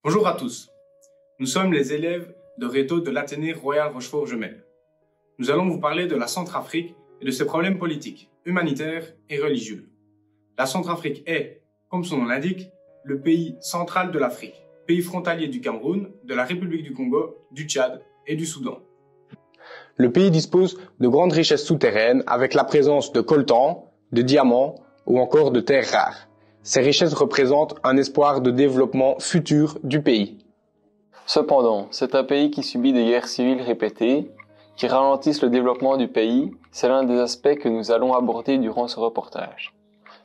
Bonjour à tous, nous sommes les élèves de Réto de l'Athénée Royal Rochefort-Gemelles. Nous allons vous parler de la Centrafrique et de ses problèmes politiques, humanitaires et religieux. La Centrafrique est, comme son nom l'indique, le pays central de l'Afrique, pays frontalier du Cameroun, de la République du Congo, du Tchad et du Soudan. Le pays dispose de grandes richesses souterraines avec la présence de coltan, de diamants ou encore de terres rares. Ces richesses représentent un espoir de développement futur du pays. Cependant, c'est un pays qui subit des guerres civiles répétées, qui ralentissent le développement du pays. C'est l'un des aspects que nous allons aborder durant ce reportage.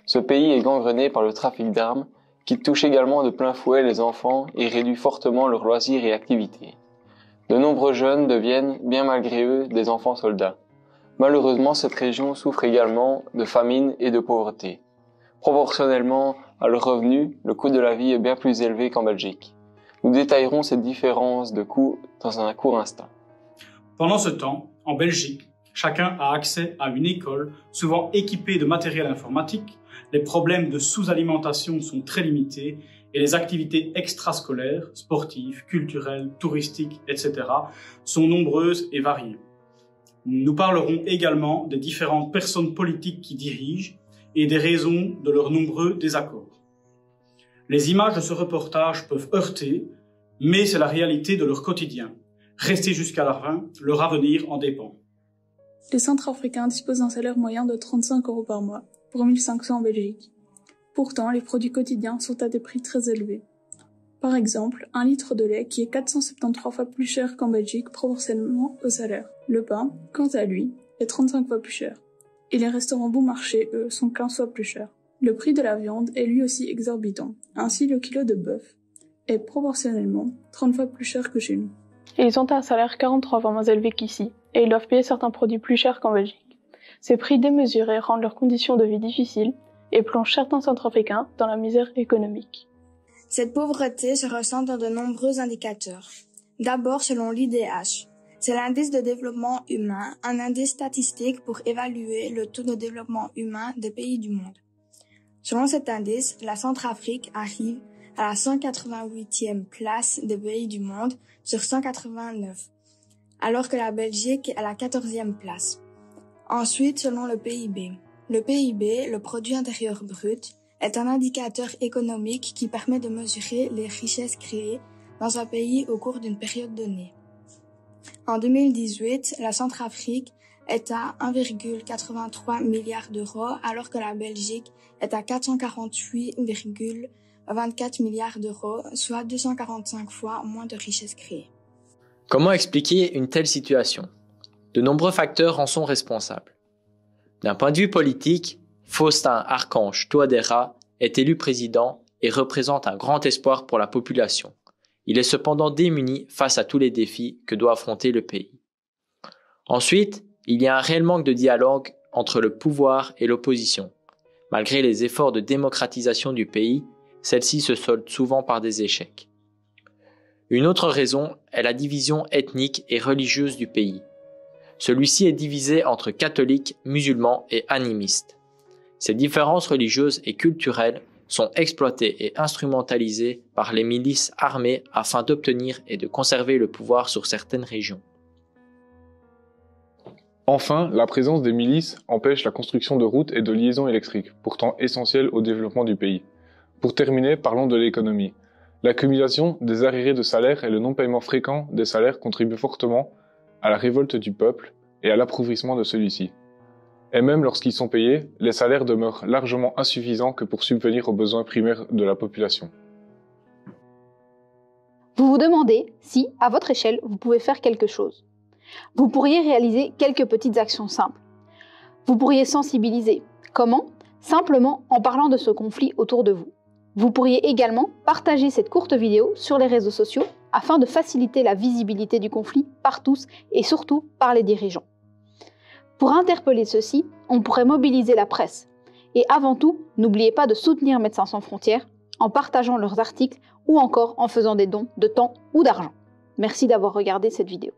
Ce pays est gangrené par le trafic d'armes, qui touche également de plein fouet les enfants et réduit fortement leurs loisirs et activités. De nombreux jeunes deviennent, bien malgré eux, des enfants soldats. Malheureusement, cette région souffre également de famine et de pauvreté. Proportionnellement à leurs revenus, le coût de la vie est bien plus élevé qu'en Belgique. Nous détaillerons cette différence de coût dans un court instant. Pendant ce temps, en Belgique, chacun a accès à une école, souvent équipée de matériel informatique. Les problèmes de sous-alimentation sont très limités et les activités extrascolaires, sportives, culturelles, touristiques, etc. sont nombreuses et variées. Nous parlerons également des différentes personnes politiques qui dirigent et des raisons de leurs nombreux désaccords. Les images de ce reportage peuvent heurter, mais c'est la réalité de leur quotidien. Rester jusqu'à la fin, leur avenir en dépend. Les Centrafricains disposent d'un salaire moyen de 35 € par mois, pour 1500 en Belgique. Pourtant, les produits quotidiens sont à des prix très élevés. Par exemple, un litre de lait qui est 473 fois plus cher qu'en Belgique proportionnellement au salaire. Le pain, quant à lui, est 35 fois plus cher. Et les restaurants bon marché, eux, sont 15 fois plus chers. Le prix de la viande est lui aussi exorbitant. Ainsi, le kilo de bœuf est proportionnellement 30 fois plus cher que chez nous. Ils ont un salaire 43 fois moins élevé qu'ici, et ils doivent payer certains produits plus chers qu'en Belgique. Ces prix démesurés rendent leurs conditions de vie difficiles et plongent certains Centrafricains dans la misère économique. Cette pauvreté se ressent dans de nombreux indicateurs. D'abord, selon l'IDH, c'est l'indice de développement humain, un indice statistique pour évaluer le taux de développement humain des pays du monde. Selon cet indice, la Centrafrique arrive à la 188e place des pays du monde sur 189, alors que la Belgique est à la 14e place. Ensuite, selon le PIB. Le PIB, le produit intérieur brut, est un indicateur économique qui permet de mesurer les richesses créées dans un pays au cours d'une période donnée. En 2018, la Centrafrique est à 1,83 milliard d'euros, alors que la Belgique est à 448,24 milliards d'euros, soit 245 fois moins de richesses créées. Comment expliquer une telle situation? De nombreux facteurs en sont responsables. D'un point de vue politique, Faustin Archange Touadéra est élu président et représente un grand espoir pour la population. Il est cependant démuni face à tous les défis que doit affronter le pays. Ensuite, il y a un réel manque de dialogue entre le pouvoir et l'opposition. Malgré les efforts de démocratisation du pays, celle-ci se solde souvent par des échecs. Une autre raison est la division ethnique et religieuse du pays. Celui-ci est divisé entre catholiques, musulmans et animistes. Ces différences religieuses et culturelles sont exploitées et instrumentalisées par les milices armées afin d'obtenir et de conserver le pouvoir sur certaines régions. Enfin, la présence des milices empêche la construction de routes et de liaisons électriques, pourtant essentielles au développement du pays. Pour terminer, parlons de l'économie. L'accumulation des arriérés de salaires et le non-paiement fréquent des salaires contribuent fortement à la révolte du peuple et à l'appauvrissement de celui-ci. Et même lorsqu'ils sont payés, les salaires demeurent largement insuffisants que pour subvenir aux besoins primaires de la population. Vous vous demandez si, à votre échelle, vous pouvez faire quelque chose. Vous pourriez réaliser quelques petites actions simples. Vous pourriez sensibiliser. Comment? Simplement en parlant de ce conflit autour de vous. Vous pourriez également partager cette courte vidéo sur les réseaux sociaux afin de faciliter la visibilité du conflit par tous et surtout par les dirigeants. Pour interpeller ceux-ci, on pourrait mobiliser la presse. Et avant tout, n'oubliez pas de soutenir Médecins sans frontières en partageant leurs articles ou encore en faisant des dons de temps ou d'argent. Merci d'avoir regardé cette vidéo.